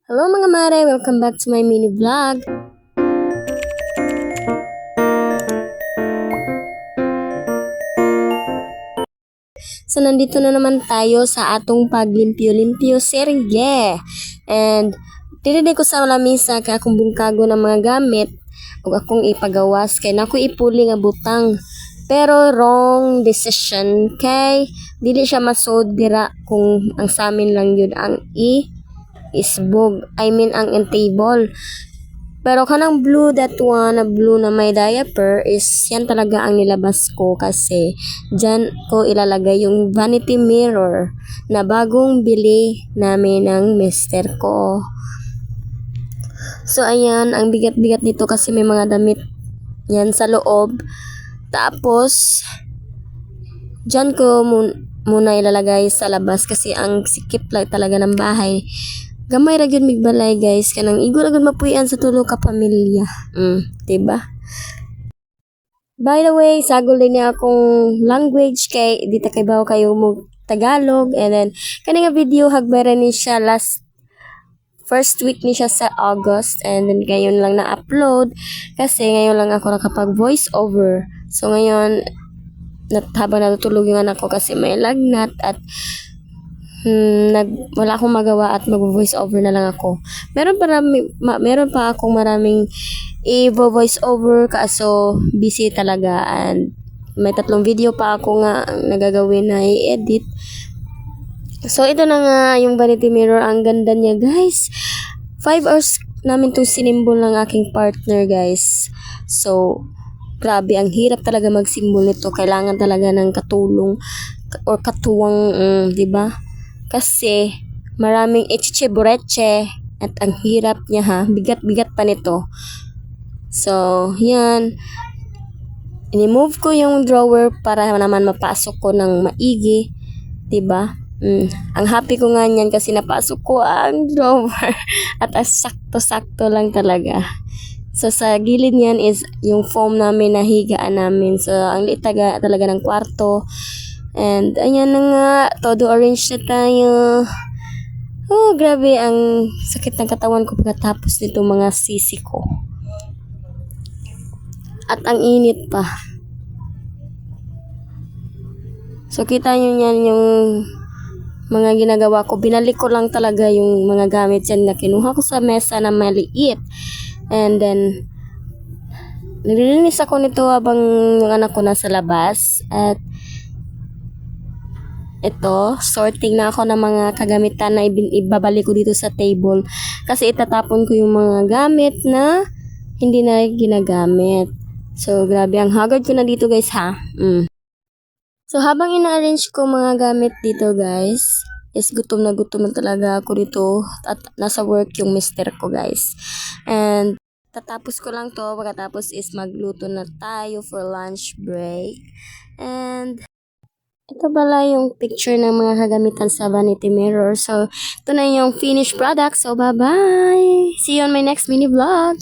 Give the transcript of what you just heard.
Hello mga mare! Welcome back to my mini vlog. So nandito na naman tayo sa atong paglimpyo-limpyo serye. And dili ko sa lamisa kay akong bungkago ng mga gamit ug akong ipagawas kay nako ipuli nga butang. Pero wrong decision kay dili siya masud dira kung ang samin lang yun ang isbog. I mean ang table. Pero kanang blue, that one na blue na may diaper is yan talaga ang nilabas ko kasi dyan ko ilalagay yung vanity mirror na bagong bili namin ng mister ko. So ayan, ang bigat-bigat nito kasi may mga damit yan sa loob. Tapos dyan ko muna ilalagay sa labas kasi ang sikip lang talaga ng bahay. Gamay ra gyud migbalay guys kanang igor agad mapuy-an sa tulo ka pamilya. Diba? By the way, sagol din niya akong language kay di ta kay bawo kayo mo Tagalog, and then kani nga video hagbara ni siya last first week ni siya sa August, and then ngayon lang na-upload kasi ngayon lang ako nakapag voice over. So ngayon habang natutulog yung anak ko kasi may lagnat at wala akong magawa at mag-voice over na lang ako. Meron pa akong maraming i-voice over kaso busy talaga, and may 3 video pa ako nga nagagawin na i-edit. So ito na nga yung vanity mirror, ang ganda niya guys. 5 hours namin to sinimbol ng aking partner guys. So grabe, ang hirap talaga magsimbol nito. Kailangan talaga ng katulong or katuwang, di ba? Kasi maraming echiche-bureche at ang hirap niya ha. Bigat-bigat pa nito. So, yan. I-remove ko yung drawer para naman mapasok ko ng maigi. Diba? Ang happy ko nga niyan kasi napasok ko ang drawer. At sakto-sakto lang talaga. So, sa gilid niyan is yung foam namin na higaan namin. So, ang liit talaga ng kwarto. And, ayan na nga. Todo orange na tayo. Oh, grabe. Ang sakit ng katawan ko pagkatapos nito mga sisi ko. At ang init pa. So, kita nyo yan yung mga ginagawa ko. Binalik ko lang talaga yung mga gamit yan na kinuha ko sa mesa na maliit. And then, nililinis ako nito habang yung anak ko nasa labas. At ito, sorting na ako ng mga kagamitan na ibabalik ko dito sa table. Kasi itatapon ko yung mga gamit na hindi na ginagamit. So, grabe, ang hagard ko na dito guys ha. So, habang ina-arrange ko mga gamit dito guys, is gutom na talaga ako dito. At nasa work yung mister ko guys. And tatapos ko lang to, pagkatapos is magluto na tayo for lunch break. And ito pala yung picture ng mga kagamitan sa vanity mirror. So, ito na yung finished product. So, bye-bye! See you on my next mini vlog!